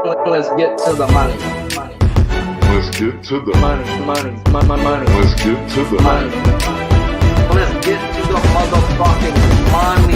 Let's get to the money. Let's get to the Money. Let's get to the Money. Let's get to the motherfucking money.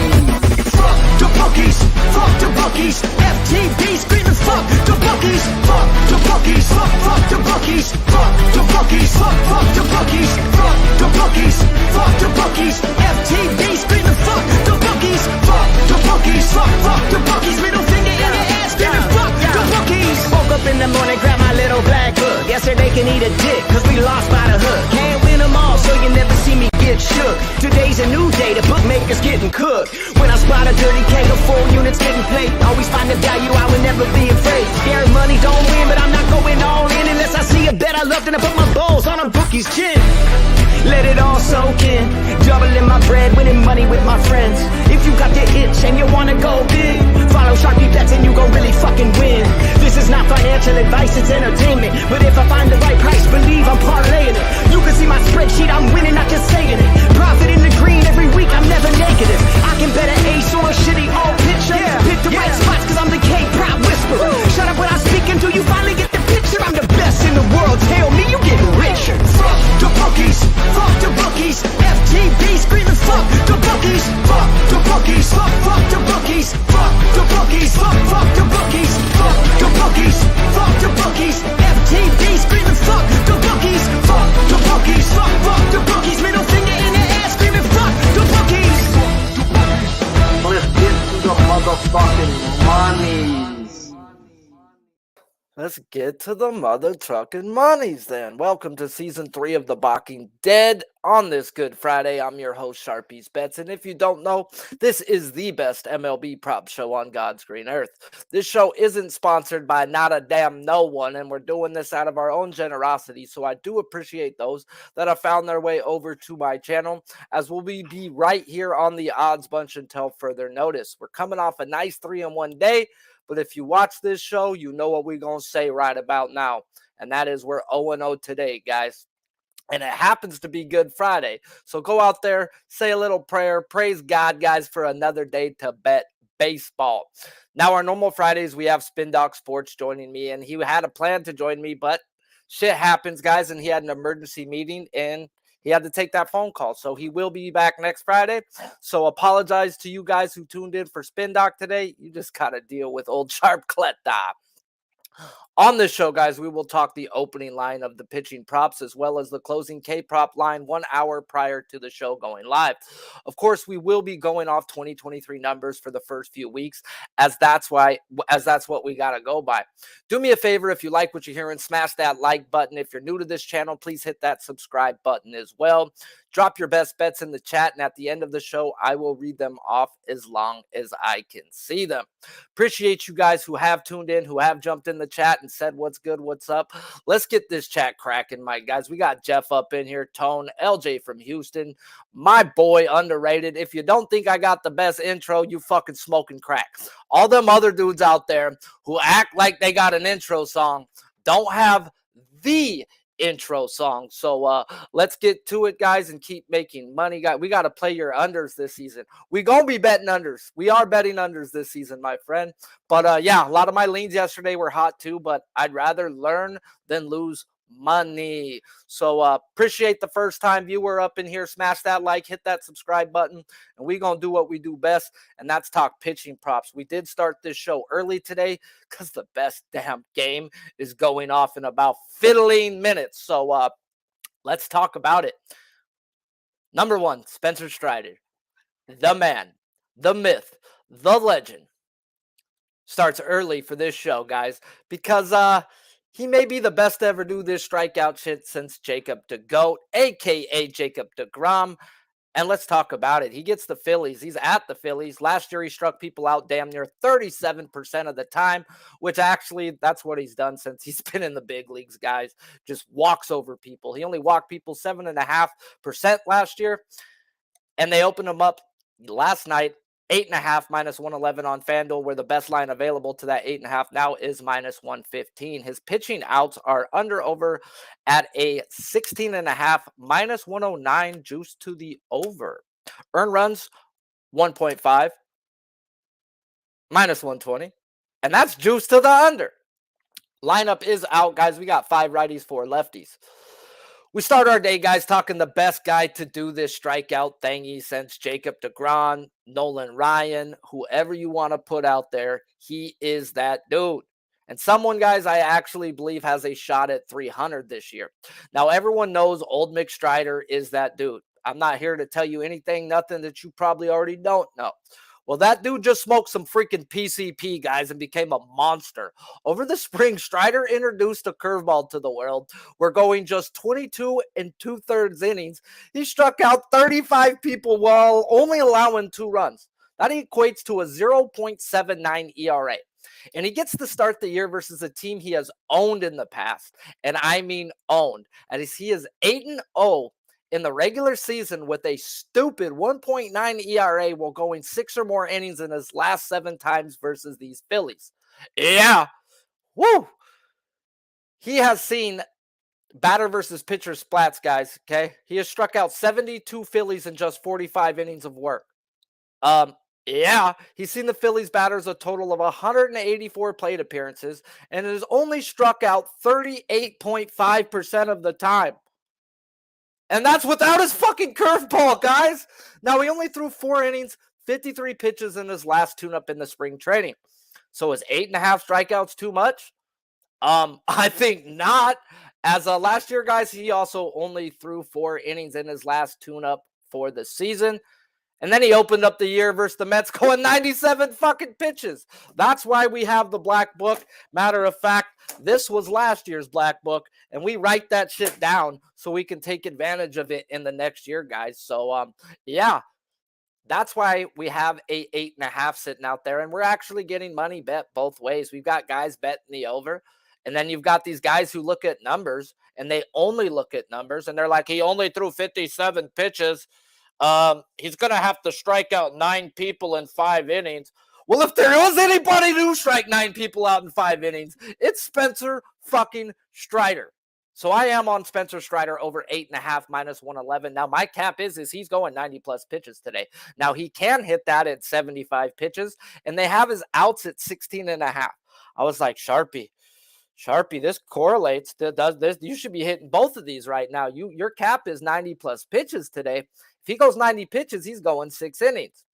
Fuck the bookies, fuck the bookies. FTV screaming fuck the bookies, fuck the bookies, fuck the bookies, fuck the bookies, fuck the bookies, fuck the bookies, fuck the bookies. FTV screaming fuck the bookies, fuck the bookies, fuck the bookies. Middle finger in the air screaming fuck the bookies. Woke up in the morning, grab my little black book. Yesterday can eat a dick, cause we lost by the hook. Can't win them all, so you never see me get shook. Today's a new day, the bookmaker's getting cooked. When I spot a dirty K of 4 units getting played, always find the value, I would never be afraid. Scary money don't win, but I'm not going all in unless I see a bet I love, then I put my balls on a bookie's chin. Let it all soak in, doubling my bread, winning money with my friends. If you got the itch and you wanna go big, follow Sharpie bets and you gon' really fucking win. This is not financial advice, it's entertainment. But if I find the right price, believe I'm parlaying it. You can see my spreadsheet, I'm winning, not just saying it. Profit in the green every week, I'm never negative. I can bet an ace or a shitty old picture. Pick the right spots cause I'm the K-pop whisperer. Shut up when I speak until you finally get the picture. I'm the best in the world, tell me you getting richer. Fuck the bookies, fuck the bookies. FTV screaming fuck the bookies, fuck the bookies, fuck the bookies, fuck the bookies, fuck the bookies, fuck the bookies, fuck the bookies. FTV screaming fuck the bookies, fuck the bookies, fuck the bookies. Middle finger in the air screaming fuck the bookies. Let's get to the motherfucking monies. Let's get to the mother trucking monies then. Welcome to season 3 of the Balking Dead on this Good Friday. I'm your host, Sharpie's Bets. And if you don't know, this is the best MLB prop show on God's green earth. This show isn't sponsored by not a damn no one, and we're doing this out of our own generosity. So I do appreciate those that have found their way over to my channel, as we'll be right here on the odds bunch until further notice. We're coming off a nice 3-in-1 day. But if you watch this show, you know what we're going to say right about now. And that is we're 0-0 today, guys. And it happens to be Good Friday. So go out there, say a little prayer, praise God, guys, for another day to bet baseball. Now, our normal Fridays, we have Spin Doc Sports joining me. And he had a plan to join me, but shit happens, guys. And he had an emergency meeting, and he had to take that phone call. So he will be back next Friday. So apologize to you guys who tuned in for Spin Doc today. You just got to deal with old Sharp Kletta. On this show, guys, we will talk the opening line of the pitching props as well as the closing K-prop line 1 hour prior to the show going live. Of course, we will be going off 2023 numbers for the first few weeks, as that's what we got to go by. Do me a favor, if you like what you're hearing, smash that like button. If you're new to this channel, please hit that subscribe button as well. Drop your best bets in the chat, and at the end of the show, I will read them off as long as I can see them. Appreciate you guys who have tuned in, who have jumped in the chat and said what's good, what's up. Let's get this chat cracking, my guys. We got Jeff up in here, Tone, LJ from Houston, my boy, underrated. If you don't think I got the best intro, you fucking smoking crack. All them other dudes out there who act like they got an intro song don't have the intro song. So let's get to it, guys, and keep making money. We got to play your unders this season. We gonna be betting unders. We are betting unders this season, my friend. But yeah, a lot of my leans yesterday were hot too, but I'd rather learn than lose money. So appreciate the first time viewer up in here. Smash that like, hit that subscribe button, and we gonna do what we do best, and that's talk pitching props. We did start this show early today because the best damn game is going off in about 15 minutes. So let's talk about it. Number 1, Spencer Strider, the man, the myth, the legend, starts early for this show, guys, because he may be the best to ever do this strikeout shit since Jacob DeGoat, a.k.a. Jacob DeGrom. And let's talk about it. He gets the Phillies. He's at the Phillies. Last year, he struck people out damn near 37% of the time, which actually, that's what he's done since he's been in the big leagues, guys. Just walks over people. He only walked people 7.5% last year. And they opened him up last night, 8.5 minus 111 on FanDuel, where the best line available to that 8.5 now is minus 115. His pitching outs are over at a 16.5 minus 109 juice to the over. Earned runs 1.5 minus 120, and that's juice to the under. Lineup is out, guys. We got 5 righties, 4 lefties. We start our day, guys, talking the best guy to do this strikeout thingy since Jacob DeGrom, Nolan Ryan, whoever you want to put out there. He is that dude. And someone, guys, I actually believe has a shot at 300 this year. Now, everyone knows old Mick Strider is that dude. I'm not here to tell you anything, nothing that you probably already don't know. Well, that dude just smoked some freaking PCP, guys, and became a monster. Over the spring, Strider introduced a curveball to the world. We're going just 22 and 2/3 innings. He struck out 35 people while only allowing 2 runs. That equates to a 0.79 ERA. And he gets to start the year versus a team he has owned in the past. And I mean owned. As he is 8-0 in the regular season with a stupid 1.9 ERA while going 6 or more innings in his last 7 times versus these Phillies. Yeah. Woo. He has seen batter versus pitcher splats, guys. Okay. He has struck out 72 Phillies in just 45 innings of work. Yeah, he's seen the Phillies batters a total of 184 plate appearances and has only struck out 38.5% of the time. And that's without his fucking curveball, guys. Now, he only threw 4 innings, 53 pitches in his last tune-up in the spring training. So is 8.5 strikeouts too much? I think not. As last year, guys, he also only threw 4 innings in his last tune-up for the season. And then he opened up the year versus the Mets going 97 fucking pitches. That's why we have the black book. Matter of fact, this was last year's black book, and we write that shit down so we can take advantage of it in the next year, guys. So, yeah, that's why we have a 8.5 sitting out there, and we're actually getting money bet both ways. We've got guys betting the over, and then you've got these guys who look at numbers, and they only look at numbers, and they're like, he only threw 57 pitches. He's going to have to strike out 9 people in 5 innings. Well, if there was anybody to strike 9 people out in 5 innings, it's Spencer fucking Strider. So I am on Spencer Strider over 8.5 minus 111. Now my cap is he's going 90 plus pitches today. Now he can hit that at 75 pitches, and they have his outs at 16.5. I was like, Sharpie, this correlates. Does this? You should be hitting both of these right now. Your cap is 90 plus pitches today. If he goes 90 pitches, he's going 6 innings.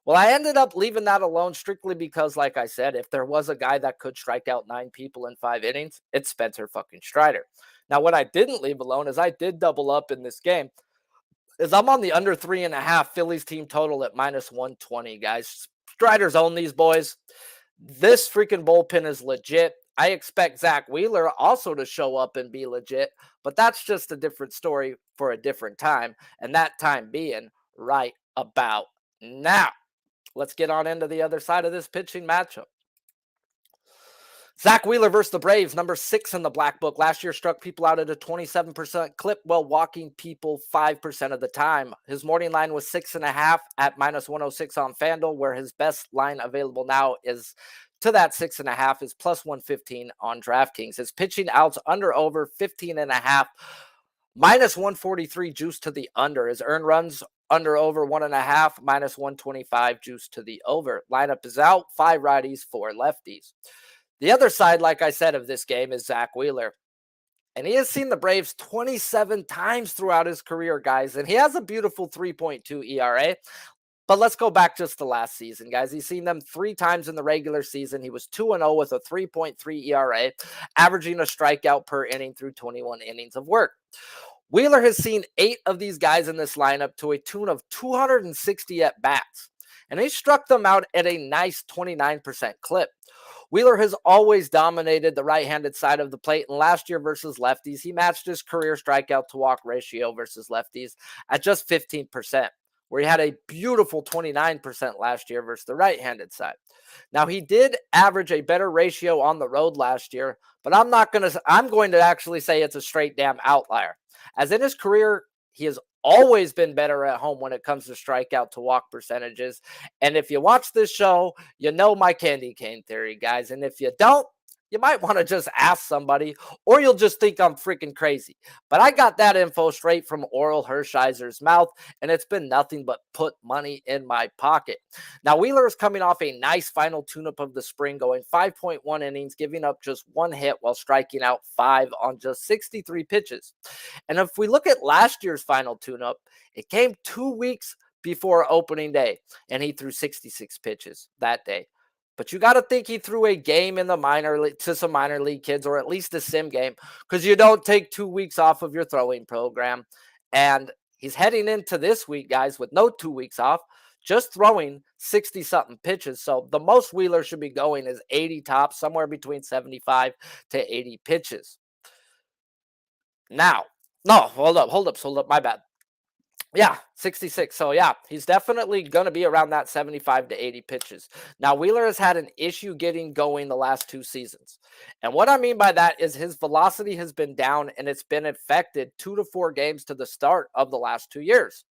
Well, I ended up leaving that alone strictly because, like I said, if there was a guy that could strike out 9 people in 5 innings, it's Spencer fucking Strider. Now, what I didn't leave alone is I did double up in this game. Is I'm on the under 3.5 Phillies team total at minus 120, guys. Strider's own these boys. This freaking bullpen is legit. I expect Zach Wheeler also to show up and be legit, but that's just a different story for a different time, and that time being right about now. Let's get on into the other side of this pitching matchup. Zach Wheeler versus the Braves, number 6 in the black book. Last year struck people out at a 27% clip while walking people 5% of the time. His morning line was 6.5 at minus 106 on FanDuel, where his best line available now is to that 6.5 is plus 115 on DraftKings. His pitching outs under over 15.5, minus 143 juice to the under. His earned runs under over 1.5, minus 125 juice to the over. Lineup is out, 5 righties, 4 lefties. The other side, like I said, of this game is Zach Wheeler. And he has seen the Braves 27 times throughout his career, guys. And he has a beautiful 3.2 ERA. But let's go back just to last season, guys. He's seen them 3 times in the regular season. He was 2-0 with a 3.3 ERA, averaging a strikeout per inning through 21 innings of work. Wheeler has seen 8 of these guys in this lineup to a tune of 260 at-bats. And he struck them out at a nice 29% clip. Wheeler has always dominated the right-handed side of the plate, and last year versus lefties, he matched his career strikeout to walk ratio versus lefties at just 15%. Where he had a beautiful 29% last year versus the right-handed side. Now, he did average a better ratio on the road last year, but I'm going to actually say it's a straight damn outlier. As in his career, he has always been better at home when it comes to strikeout to walk percentages. And if you watch this show, you know my candy cane theory, guys. And if you don't, you might want to just ask somebody, or you'll just think I'm freaking crazy. But I got that info straight from Oral Hershiser's mouth, and it's been nothing but put money in my pocket. Now, Wheeler is coming off a nice final tune-up of the spring, going 5.1 innings, giving up just one hit while striking out 5 on just 63 pitches. And if we look at last year's final tune-up, it came 2 weeks before opening day, and he threw 66 pitches that day. But you got to think he threw a game in the minor league to some minor league kids, or at least a sim game, because you don't take 2 weeks off of your throwing program. And he's heading into this week, guys, with no 2 weeks off, just throwing 60 something pitches. So the most Wheeler should be going is 80 tops, somewhere between 75 to 80 pitches. Now, no, hold up, my bad. Yeah, 66. So, yeah, he's definitely going to be around that 75 to 80 pitches. Now, Wheeler has had an issue getting going the last 2 seasons. And what I mean by that is his velocity has been down, and it's been affected 2 to 4 games to the start of the last 2 years.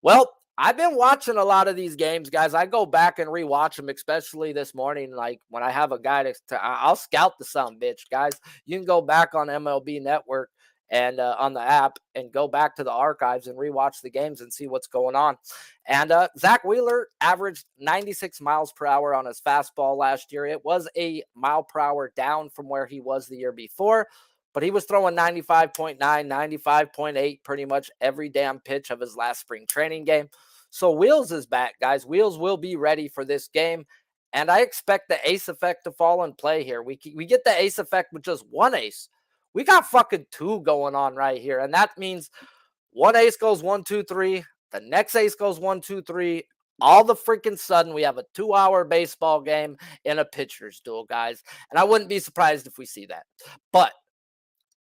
Well, I've been watching a lot of these games, guys. I go back and rewatch them, especially this morning. Like when I have a guy I'll scout the son bitch, guys. You can go back on MLB Network and on the app and go back to the archives and rewatch the games and see what's going on. And Zach Wheeler averaged 96 miles per hour on his fastball last year. It was a mile per hour down from where he was the year before, but he was throwing 95.9, 95.8 pretty much every damn pitch of his last spring training game. So Wheels is back, guys. Wheels will be ready for this game. And I expect the ace effect to fall in play here. We get the ace effect with just one ace. We got fucking 2 going on right here. And that means one ace goes 1, 2, 3. The next ace goes 1, 2, 3. All the freaking sudden, we have a 2-hour baseball game in a pitcher's duel, guys. And I wouldn't be surprised if we see that. But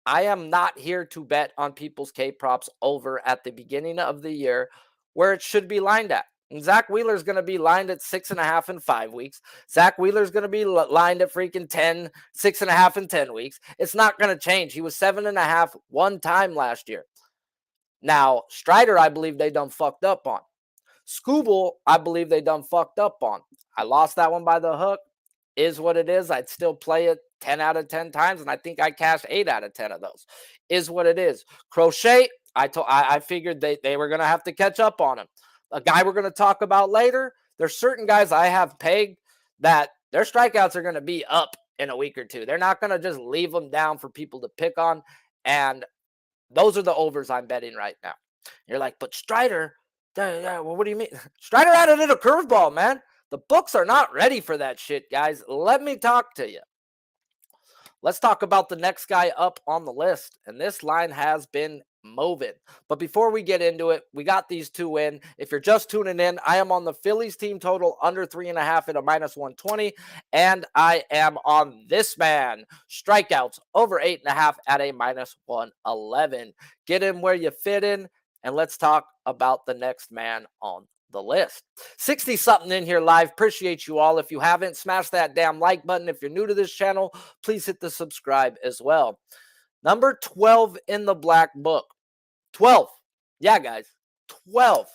I am not here to bet on people's K props over at the beginning of the year where it should be lined at. And Zach Wheeler is going to be lined at 6.5 in 5 weeks. Zach Wheeler is going to be lined at freaking 6.5 in 10 weeks. It's not going to change. He was 7.5 one time last year. Now, Strider, I believe they done fucked up on. Scooble, I believe they done fucked up on. I lost that one by the hook. Is what it is. I'd still play it 10 out of 10 times, and I think I cashed 8 out of 10 of those. Is what it is. Crochet, I figured they were going to have to catch up on him. A guy we're going to talk about later, there's certain guys I have pegged that their strikeouts are going to be up in a week or 2. They're not going to just leave them down for people to pick on, and those are the overs I'm betting right now. You're like, but Strider, well, what do you mean? Strider added in a curveball, man. The books are not ready for that shit, guys. Let me talk to you. Let's talk about the next guy up on the list. And this line has been moving. But before we get into it, we got these 2 in. If you're just tuning in, I am on the Phillies team total under 3.5 at a -120. And I am on this man, strikeouts over 8.5 at a -111. Get in where you fit in. And let's talk about the next man on the list. 60 something in here live. Appreciate you all. If you haven't, smash that damn like button. If you're new to this channel, please hit the subscribe as well. Number 12 in the black book. 12. Yeah, guys. 12.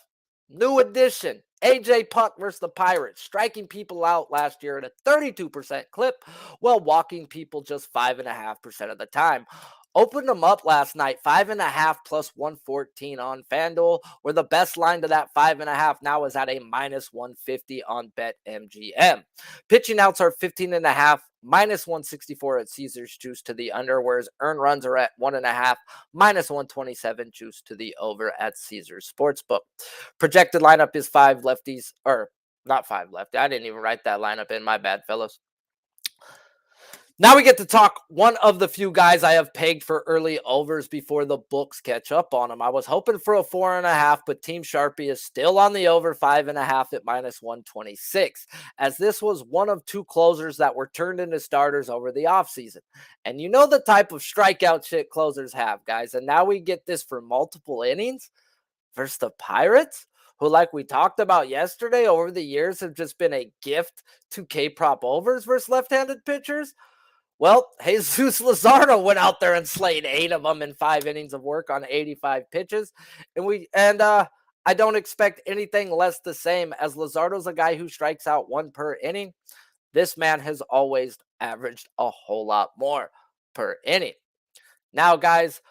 New addition. AJ Puck versus the Pirates, striking people out last year at a 32% clip while walking people just 5.5% of the time. Opened them up last night, 5.5 plus 114 on FanDuel, where the best line to that 5.5 now is at a -150 on BetMGM. Pitching outs are 15.5, -164 at Caesars juice to the under, whereas earned runs are at 1.5, -127 juice to the over at Caesars Sportsbook. Projected lineup is 5 lefties, or not 5 lefties. I didn't even write that lineup in. My bad, fellas. Now we get to talk one of the few guys I have pegged for early overs before the books catch up on him. I was hoping for a 4.5, but Team Sharpie is still on the over 5.5 at -126, as this was one of 2 closers that were turned into starters over the offseason. And you know the type of strikeout shit closers have, guys. And now we get this for multiple innings versus the Pirates, who, like we talked about yesterday, over the years have just been a gift to K-prop overs versus left-handed pitchers. Well, Jesus Luzardo went out there and slayed 8 of them in 5 innings of work on 85 pitches. And I don't expect anything less the same, as Luzardo's a guy who strikes out 1 per inning. This man has always averaged a whole lot more per inning. Now, guys,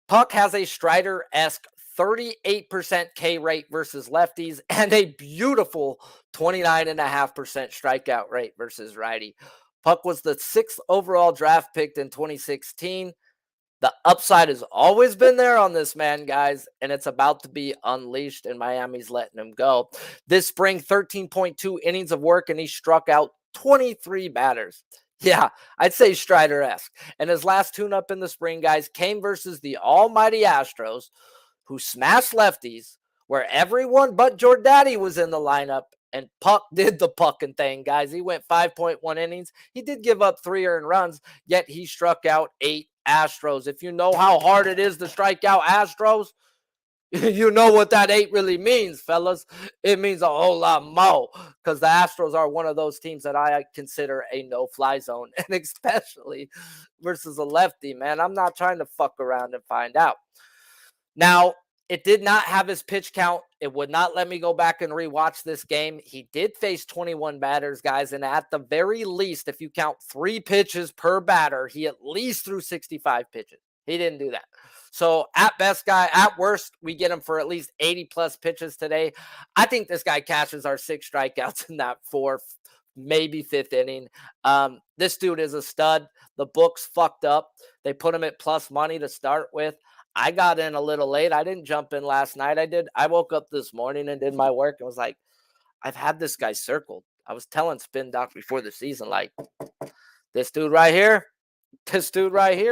Puck has a Strider-esque 38% K rate versus lefties and a beautiful 29.5% strikeout rate versus righty. Puck was the 6th overall draft pick in 2016. The upside has always been there on this man, guys, and it's about to be unleashed, and Miami's letting him go. This spring, 13.2 innings of work, and he struck out 23 batters. Yeah, I'd say Strider-esque. And his last tune-up in the spring, guys, came versus the almighty Astros, who smashed lefties, where everyone but Jordaddy was in the lineup, and Puck did the pucking thing, guys. He went 5.1 innings. He did give up 3 earned runs, yet he struck out 8 Astros. If you know how hard it is to strike out Astros, you know what that 8 really means, fellas. It means a whole lot more, because the Astros are one of those teams that I consider a no-fly zone, and especially versus a lefty, man. I'm not trying to fuck around and find out. Now, it did not have his pitch count. It would not let me go back and rewatch this game. He did face 21 batters, guys, and at the very least, if you count 3 pitches per batter, he at least threw 65 pitches. He didn't do that. So at best, at worst, we get him for at least 80 plus pitches today. I think this guy catches our 6 strikeouts in that 4th, maybe 5th inning. This dude is a stud. The books fucked up. They put him at plus money to start with. I got in a little late. I didn't jump in last night. I woke up this morning and did my work and was like, I've had this guy circled. I was telling Spin Doc before the season, like, this dude right here,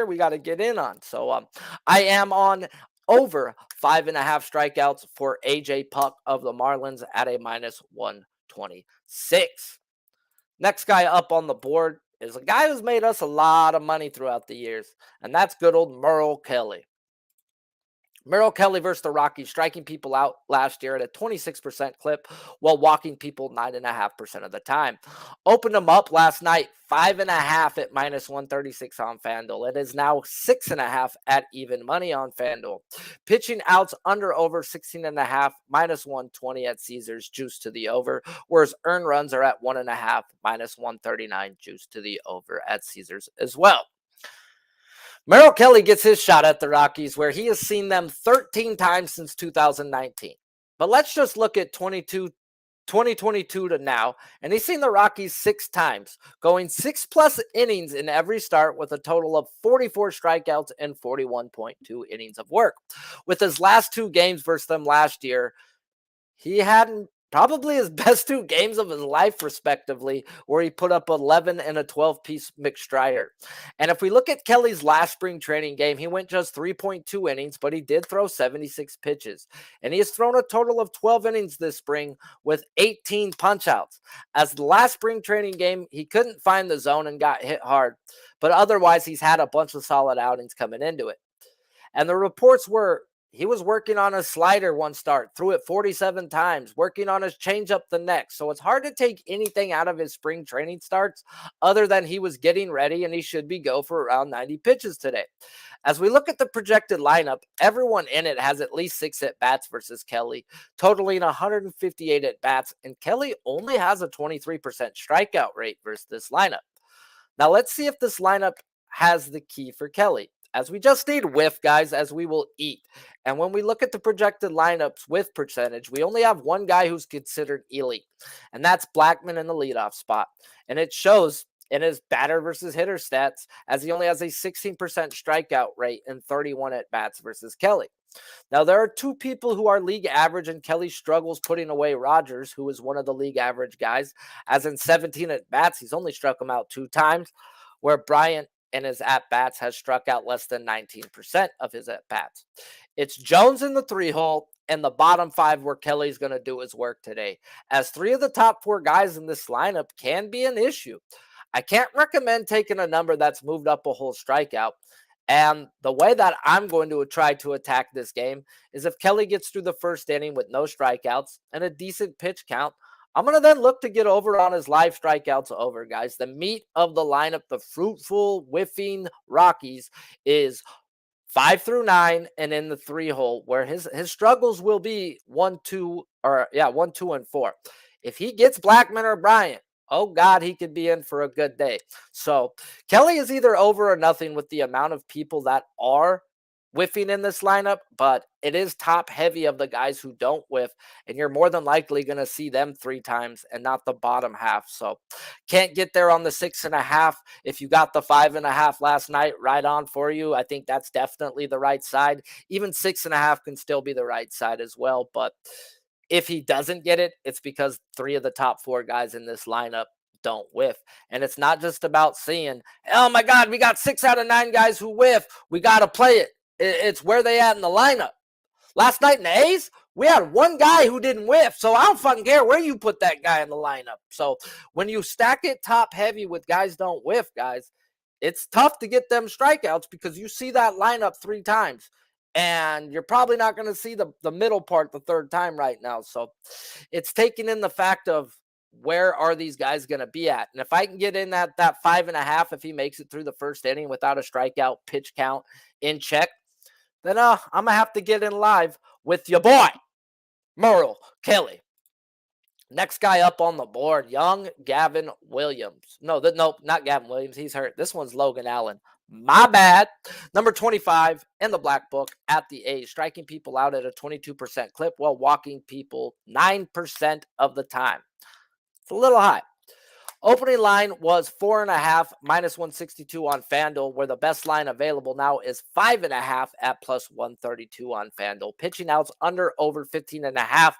we got to get in on. So I am on over 5.5 strikeouts for AJ Puck of the Marlins at a minus 126. Next guy up on the board is a guy who's made us a lot of money throughout the years, and that's good old Merle Kelly. Merrill Kelly versus the Rockies, striking people out last year at a 26% clip while walking people 9.5% of the time. Opened them up last night, 5.5 at minus 136 on FanDuel. It is now 6.5 at even money on FanDuel. Pitching outs under over 16.5, minus 120 at Caesars, juice to the over, whereas earned runs are at 1.5, minus 139, juice to the over at Caesars as well. Merrill Kelly gets his shot at the Rockies, where he has seen them 13 times since 2019. But let's just look at 2022 to now, and he's seen the Rockies 6 times, going 6+ innings in every start with a total of 44 strikeouts and 41.2 innings of work. With his last 2 games versus them last year, he had probably his best 2 games of his life, respectively, where he put up 11 and a 12-piece McStrider. And if we look at Kelly's last spring training game, he went just 3.2 innings, but he did throw 76 pitches. And he has thrown a total of 12 innings this spring with 18 punch-outs. As the last spring training game, he couldn't find the zone and got hit hard, but otherwise he's had a bunch of solid outings coming into it. And the reports were he was working on a slider one start, threw it 47 times, working on his changeup the next. So it's hard to take anything out of his spring training starts other than he was getting ready and he should be go for around 90 pitches today. As we look at the projected lineup, everyone in it has at least 6 at-bats versus Kelly, totaling 158 at-bats, and Kelly only has a 23% strikeout rate versus this lineup. Now let's see if this lineup has the key for Kelly. As we just need whiff, guys, as we will eat. And when we look at the projected lineups with percentage, we only have one guy who's considered elite, and that's Blackmon in the leadoff spot. And it shows in his batter versus hitter stats, as he only has a 16% strikeout rate and 31 at-bats versus Kelly. Now, there are 2 people who are league average, and Kelly struggles putting away Rogers, who is one of the league average guys, as in 17 at-bats. He's only struck him out 2 times, where Bryant in his at-bats has struck out less than 19% of his at-bats. It's Jones in the 3-hole and the bottom 5 where Kelly's going to do his work today, as 3 of the top 4 guys in this lineup can be an issue. I can't recommend taking a number that's moved up a whole strikeout. And the way that I'm going to try to attack this game is if Kelly gets through the first inning with no strikeouts and a decent pitch count, I'm going to then look to get over on his live strikeouts over, guys. The meat of the lineup, the fruitful, whiffing Rockies, is 5 through 9 and in the 3-hole, where his struggles will be 1, 2, and 4. If he gets Blackmon or Bryant, oh God, he could be in for a good day. So Kelly is either over or nothing with the amount of people that are whiffing in this lineup, but it is top heavy of the guys who don't whiff, and you're more than likely going to see them 3 times and not the bottom half. So can't get there on the 6.5. If you got the 5.5 last night, right on for you. I think that's definitely the right side. Even 6.5 can still be the right side as well, but if he doesn't get it, it's because 3 of the top 4 guys in this lineup don't whiff. And it's not just about seeing, oh my God, we got 6 out of 9 guys who whiff. We got to play it. It's where they at in the lineup. Last night in the A's, we had one guy who didn't whiff. So I don't fucking care where you put that guy in the lineup. So when you stack it top heavy with guys don't whiff, guys, it's tough to get them strikeouts because you see that lineup 3 times. And you're probably not going to see the middle part the 3rd time right now. So it's taking in the fact of where are these guys going to be at? And if I can get in that 5.5, if he makes it through the 1st inning without a strikeout, pitch count in check, then I'm going to have to get in live with your boy, Merle Kelly. Next guy up on the board, young Gavin Williams. Nope, not Gavin Williams. He's hurt. This one's Logan Allen. My bad. Number 25 in the black book at the A's, striking people out at a 22% clip while walking people 9% of the time. It's a little high. Opening line was 4.5 minus 162 on FanDuel, where the best line available now is 5.5 at plus 132 on FanDuel. Pitching outs under over 15.5.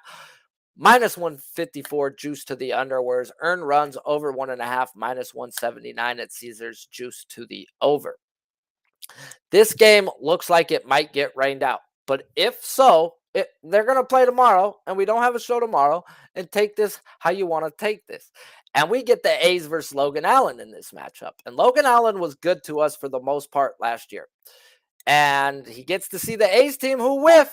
Minus 154 juice to the under, whereas earned runs over 1.5, minus 179 at Caesars, juice to the over. This game looks like it might get rained out, but if so, they're going to play tomorrow, and we don't have a show tomorrow, and take this how you want to take this. And we get the A's versus Logan Allen in this matchup. And Logan Allen was good to us for the most part last year. And he gets to see the A's team who whiff.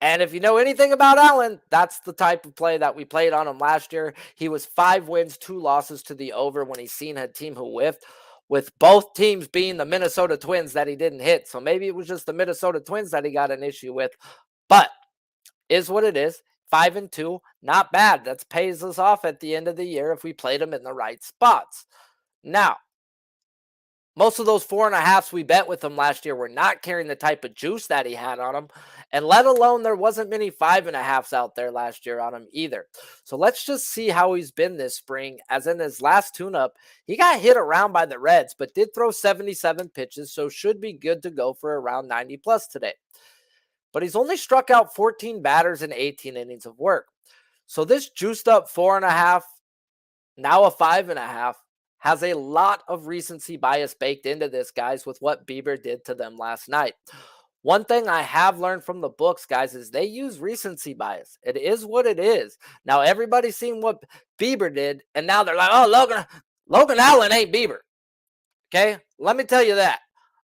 And if you know anything about Allen, that's the type of play that we played on him last year. He was 5 wins, 2 losses to the over when he's seen a team who whiffed, with both teams being the Minnesota Twins that he didn't hit. So maybe it was just the Minnesota Twins that he got an issue with. But is what it is. 5-2, not bad. That pays us off at the end of the year if we played him in the right spots. Now, most of those 4.5s we bet with him last year were not carrying the type of juice that he had on him. And let alone there wasn't many 5.5s out there last year on him either. So let's just see how he's been this spring. As in his last tune-up, he got hit around by the Reds, but did throw 77 pitches, so should be good to go for around 90 plus today. But he's only struck out 14 batters in 18 innings of work. So this juiced up 4.5, now a 5.5, has a lot of recency bias baked into this, guys, with what Bieber did to them last night. One thing I have learned from the books, guys, is they use recency bias. It is what it is. Now, everybody's seen what Bieber did, and now they're like, oh, Logan Allen ain't Bieber. Okay? Let me tell you that.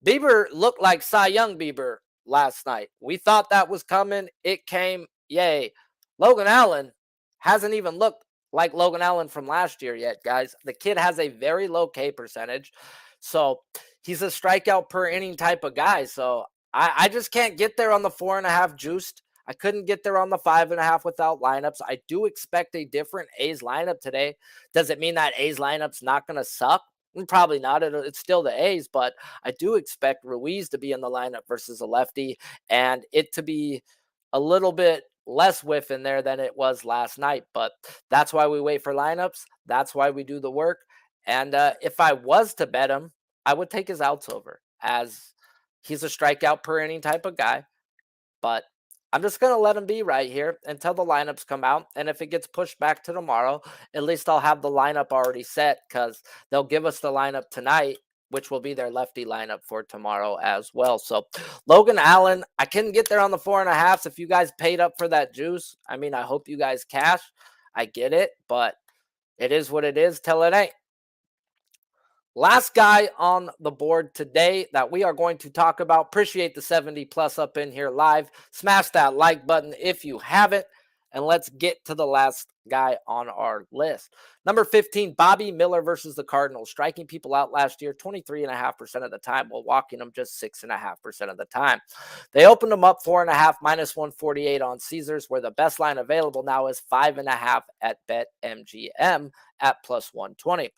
Bieber looked like Cy Young Bieber last night. We thought that was coming. It came. Yay. Logan Allen hasn't even looked like Logan Allen from last year yet, guys. The kid has a very low K percentage. So he's a strikeout per inning type of guy. So I just can't get there on the 4.5 juiced. I couldn't get there on the 5.5 without lineups. I do expect a different A's lineup today. Does it mean that A's lineup's not going to suck? Probably not. It's still the A's, but I do expect Ruiz to be in the lineup versus a lefty and it to be a little bit less whiff in there than it was last night. But that's why we wait for lineups. That's why we do the work. And if I was to bet him, I would take his outs over, as he's a strikeout per inning type of guy. But I'm just going to let him be right here until the lineups come out. And if it gets pushed back to tomorrow, at least I'll have the lineup already set, because they'll give us the lineup tonight, which will be their lefty lineup for tomorrow as well. So Logan Allen, I couldn't get there on the 4.5s. If you guys paid up for that juice, I mean, I hope you guys cash. I get it, but it is what it is till it ain't. Last guy on the board today that we are going to talk about. Appreciate the 70 plus up in here live. Smash that like button if you haven't. And let's get to the last guy on our list. Number 15, Bobby Miller versus the Cardinals, striking people out last year 23.5% of the time while walking them just 6.5% of the time. They opened them up 4.5 minus 148 on Caesars, where the best line available now is 5.5 at BetMGM at plus 120.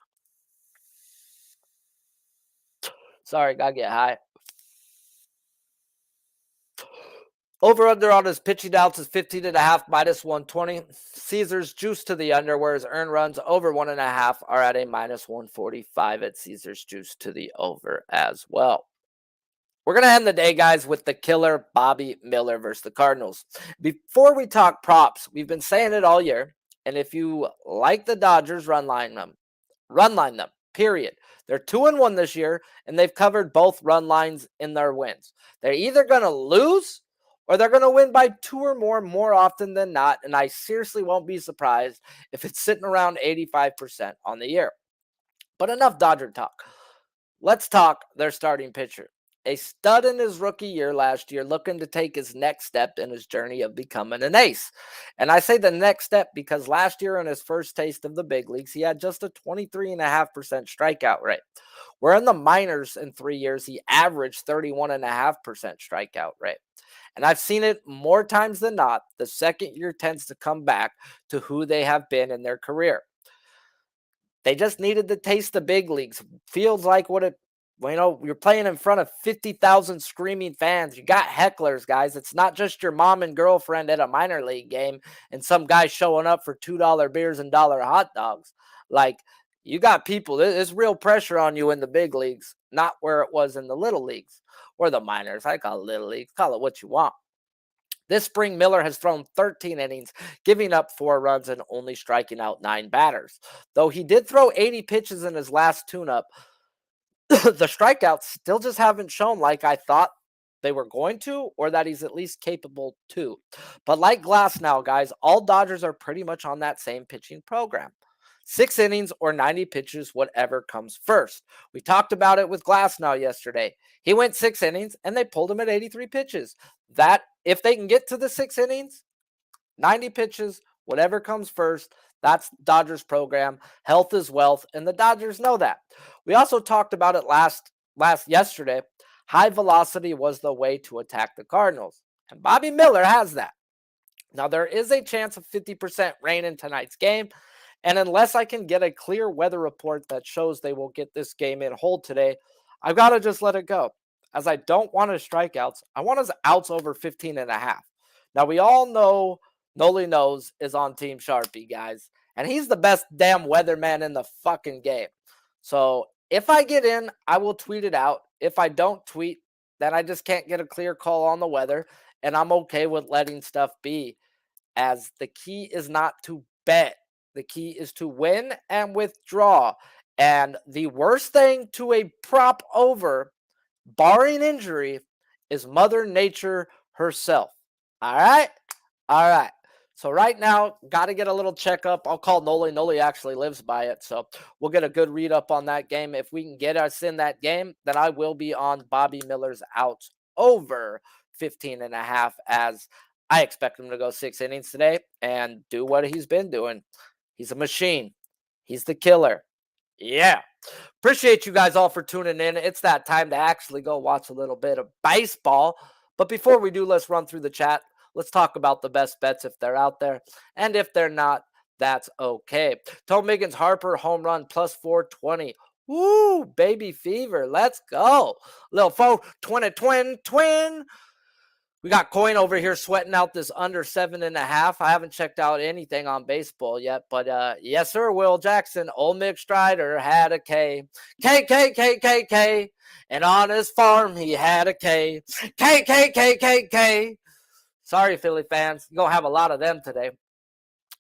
Sorry, gotta get high. Over under on his pitching outs is 15.5 minus 120. Caesars juice to the under, whereas earned runs over 1.5 are at a minus 145 at Caesars juice to the over as well. We're going to end the day, guys, with the killer Bobby Miller versus the Cardinals. Before we talk props, we've been saying it all year. And if you like the Dodgers, run line them, period. They're 2-1 this year, and they've covered both run lines in their wins. They're either going to lose or they're going to win by 2 or more often than not. And I seriously won't be surprised if it's sitting around 85% on the year. But enough Dodger talk. Let's talk their starting pitcher. A stud in his rookie year last year, looking to take his next step in his journey of becoming an ace. And I say the next step because last year in his first taste of the big leagues, he had just a 23.5% strikeout rate. Where in the minors in 3 years, he averaged 31.5% strikeout rate. And I've seen it more times than not. The second year tends to come back to who they have been in their career. They just needed to taste the big leagues. Feels like what it, you're playing in front of 50,000 screaming fans. You got hecklers, guys. It's not just your mom and girlfriend at a minor league game and some guy showing up for $2 beers and $1 hot dogs. Like, you got people. There's real pressure on you in the big leagues, not where it was in the little leagues or the minors. I call it little leagues. Call it what you want. This spring, Miller has thrown 13 innings, giving up 4 runs and only striking out 9 batters. Though he did throw 80 pitches in his last tune-up, the strikeouts still just haven't shown like I thought they were going to, or that he's at least capable to. But like Glass now, guys, all Dodgers are pretty much on that same pitching program. 6 innings or 90 pitches, whatever comes first. We talked about it with Glass now yesterday. He went 6 innings and they pulled him at 83 pitches. That, if they can get to the 6 innings, 90 pitches, whatever comes first, that's Dodgers program. Health is wealth, and the Dodgers know that. We also talked about it yesterday. High velocity was the way to attack the Cardinals, and Bobby Miller has that. Now, there is a chance of 50% rain in tonight's game, and unless I can get a clear weather report that shows they will get this game in hold today, I've got to just let it go, as I don't want his strikeouts. I want his outs over 15.5. Now, we all know Noli Knows is on Team Sharpie, guys. And he's the best damn weatherman in the fucking game. So if I get in, I will tweet it out. If I don't tweet, then I just can't get a clear call on the weather. And I'm okay with letting stuff be. As the key is not to bet. The key is to win and withdraw. And the worst thing to a prop over, barring injury, is Mother Nature herself. All right? All right. So right now, got to get a little checkup. I'll call Noli. Noli actually lives by it. So we'll get a good read up on that game. If we can get us in that game, then I will be on Bobby Miller's outs over 15.5, as I expect him to go 6 innings today and do what he's been doing. He's a machine. He's the killer. Yeah. Appreciate you guys all for tuning in. It's that time to actually go watch a little bit of baseball. But before we do, let's run through the chat. Let's talk about the best bets if they're out there. And if they're not, that's okay. Tom Miggins Harper home run plus 420. Woo, baby fever. Let's go. Little 420 twin. We got Coin over here sweating out this under 7.5. I haven't checked out anything on baseball yet, but yes, sir. Will Jackson, old Mick Strider had a K. K. And on his farm, he had a K. K. Sorry, Philly fans. You're going to have a lot of them today.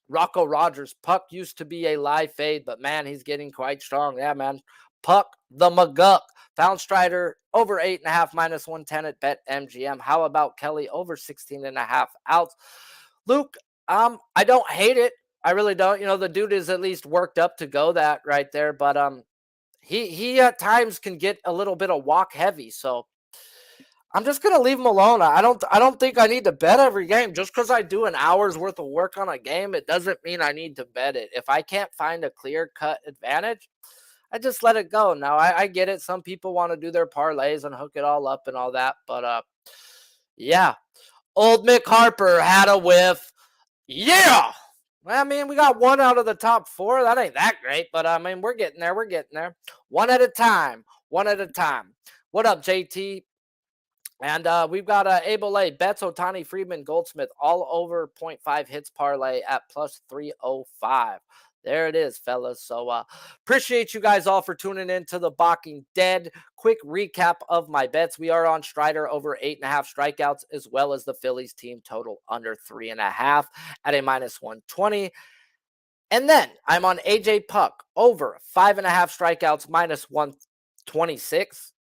Rocco Rogers. Puck used to be a live fade, but, man, he's getting quite strong. Yeah, man. Puck the McGuck. Found Strider over 8.5 minus 110 at BetMGM. How about Kelly over 16.5 outs? Luke, I don't hate it. I really don't. You know, the dude is at least worked up to go that right there, but he at times can get a little bit of walk heavy. So I'm just gonna leave them alone. I don't think I need to bet every game. Just because I do an hour's worth of work on a game, it doesn't mean I need to bet it. If I can't find a clear-cut advantage, I just let it go. Now I get it. Some people want to do their parlays and hook it all up and all that, but yeah. Old Mick Harper had a whiff. Yeah. Well, I mean, we got 1 out of the top 4. That ain't that great, but I mean, we're getting there. We're getting there. One at a time. One at a time. What up, JT? And we've got Abel A, Betts, Otani, Friedman, Goldsmith, all over 0.5 hits parlay at plus 305. There it is, fellas. So appreciate you guys all for tuning in to the Balking Dead. Quick recap of my bets. We are on Strider over 8.5 strikeouts, as well as the Phillies team total under 3.5 at a minus 120. And then I'm on AJ Puck over 5.5 strikeouts minus 126.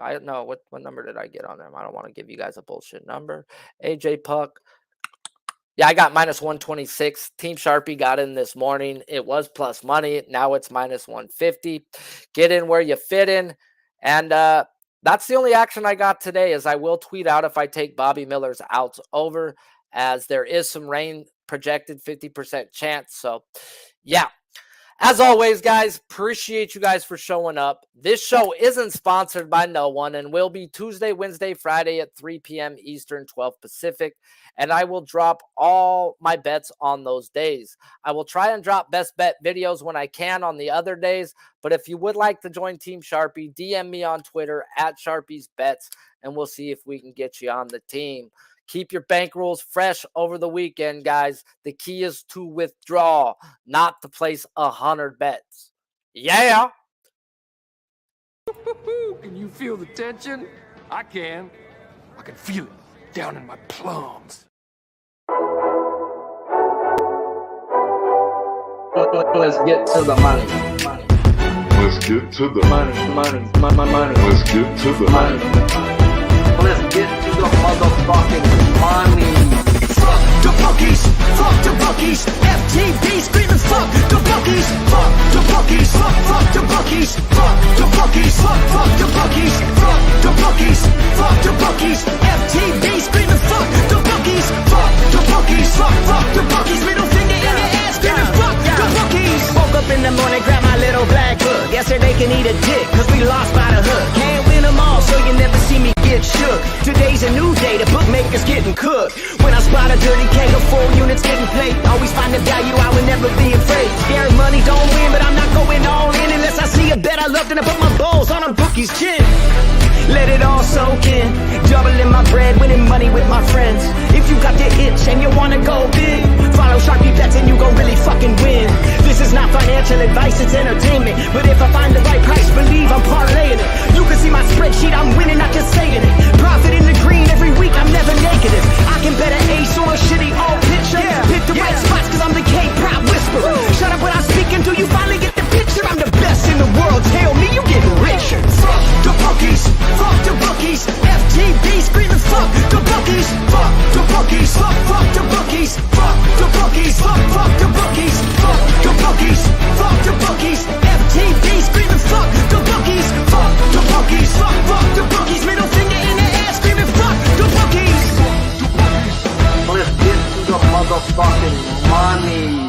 I don't know what number did I get on them. I don't want to give you guys a bullshit number. AJ Puck. Yeah, I got minus 126. Team Sharpie got in this morning. It was plus money. Now it's minus 150. Get in where you fit in. And that's the only action I got today, is I will tweet out if I take Bobby Miller's outs over, as there is some rain projected, 50% chance. So, yeah. As always, guys, appreciate you guys for showing up. This show isn't sponsored by no one and will be Tuesday, Wednesday, Friday at 3 p.m. Eastern, 12 Pacific. And I will drop all my bets on those days. I will try and drop best bet videos when I can on the other days. But if you would like to join Team Sharpie, DM me on Twitter at SharpiesBets, and we'll see if we can get you on the team. Keep your bankrolls fresh over the weekend, guys. The key is to withdraw, not to place 100 bets. Yeah. Can you feel the tension? I can. I can feel it down in my plums. Let's get to the money. Let's get to the Money. Let's get to the Let's get to the motherfucking money. Fuck the bookies, fuck the bookies. FTB screaming fuck the bookies, fuck the bookies, fuck the bookies, fuck the bookies, fuck the bookies, fuck the bookies, fuck the bookies. FTB screaming fuck the bookies, fuck the bookies, fuck the bookies. Middle finger in the ass screaming fuck the bookies. Woke up in the morning, grab my little black book. Yesterday can eat a dick, cause we lost by the hook. Can't win them all, so you never see me get shook. Today's a new day, the bookmaker's getting cooked. When I spot a dirty keg of 4 units getting played, always find the value, I would never be afraid. Scary money don't win, but I'm not going all in unless I see a bet I love, then I put my balls on a bookie's chin. Let it all soak in, doubling my bread, winning money with my friends. If you got the itch and you wanna go big, follow Sharpie Bets and you gon' really fucking win. This is not financial advice, it's entertainment. But if I find the right price, believe I'm parlaying it. You can see my spreadsheet, I'm winning, not just saying it. Profit in the green every week, I'm never negative. I can bet an ace or a shitty old picture. Pick the right spots cause I'm the K-pop whisperer. Shut up when I speak until you finally get the picture. I'm the best in the world, tell me you getting richer. Fuck the bookies, fuck the bookies. FTB screaming fuck the bookies, fuck the bookies, fuck the bookies, fuck the bookies, fuck the bookies, fuck the bookies, fuck the bookies. FTB screaming fuck the bookies, fuck the bookies, fuck the bookies. Middle finger in the air screaming fuck the bookies. Let's get to the motherfucking money.